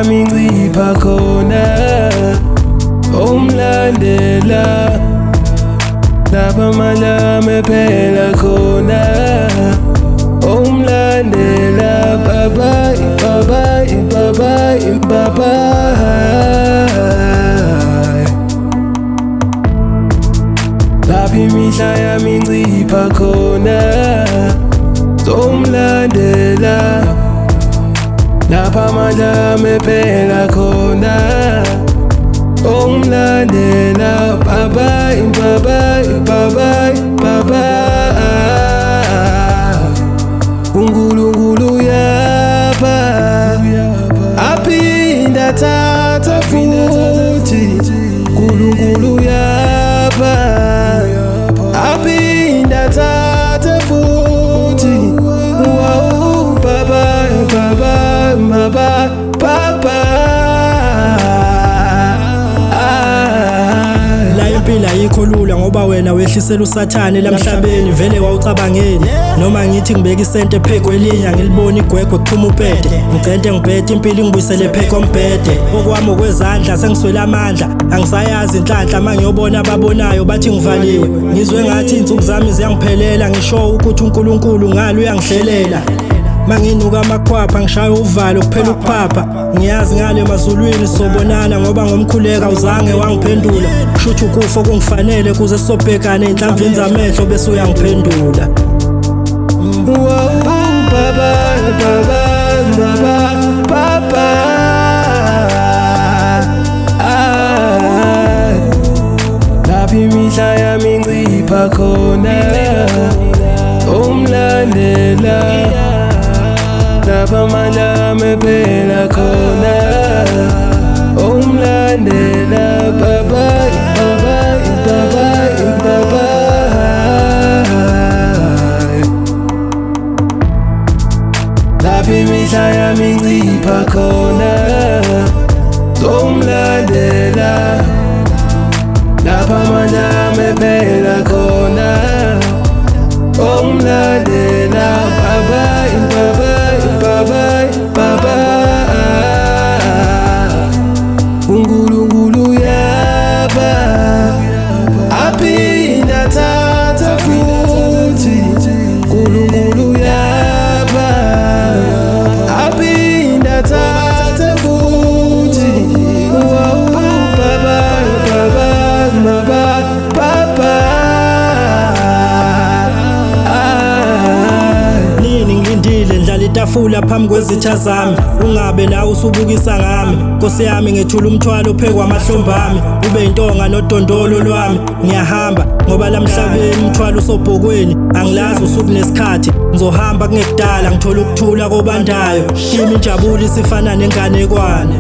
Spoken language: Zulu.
yami incipha khona umlandela lapha malami ephela khona umlandela bye bye bye bye bye bye. Lapha imihla yami incipha khona umlandela lapha malami ephela khona umlandela bye bye bye bye bye bye. uNkulunkulu uyapha aphinda athatha futhi uNkulunkulu uyapha aphinda athatha futhi wow bye bye bye bye bye bye. Impilo ayikho lula ngoba wena wehlisela usathane lamhlabeni vele wawucabangeni noma ngithi ngibeka isente phekwelinye ngilibona igwegwe kuphuma upede ngicente ngibhede impilo ngibuyisele phekombhede okwami okwezandla sengiswela amandla angisayazi inhlanhla mangiyobona ababonayo bathi ngivaliwe ngizwe ngathi insuku zami ziyangiphelela ngisho ukuthi uNkulunkulu ngalo uyangihlelela manginuka amakhwapha ngishaya uvalo kuphela ukuphapha ngiyazi ngale emazulwini sobonana ngoba ngomkhuleka uzange wangiphendula kushuthi ukufa okungifanele kuze sobhekane enhlamvini zamehlo bese uyangiphendula. Baba lapha imihla yami incipha khona umlandela lapha malami ephela khona umlandela bye bye bye bye bye bye. Lapha imihla yami incipha khona umlandela lapha malami ephela khona umlandela bye bye bye bye. uNkulunkulu uyapha aphinda athatha futhi uNkulunkulu uyapha aphinda athatha futhi bye bye bye bye. Ndlala itafula phambi kwezitha zami ungabe nawe usubukisa ngami Nkosi yami ngethula umthwalo phekwa amahlombe ami ube intonga nodondolo lwami ngiyahamba ngoba lamhlabeni umthwalo usobhokweni angilazi usuku nesikhathi ngizohamba kungekudala ngithola ukuthula kobandayo kimi injabulo isifana nenganekwane.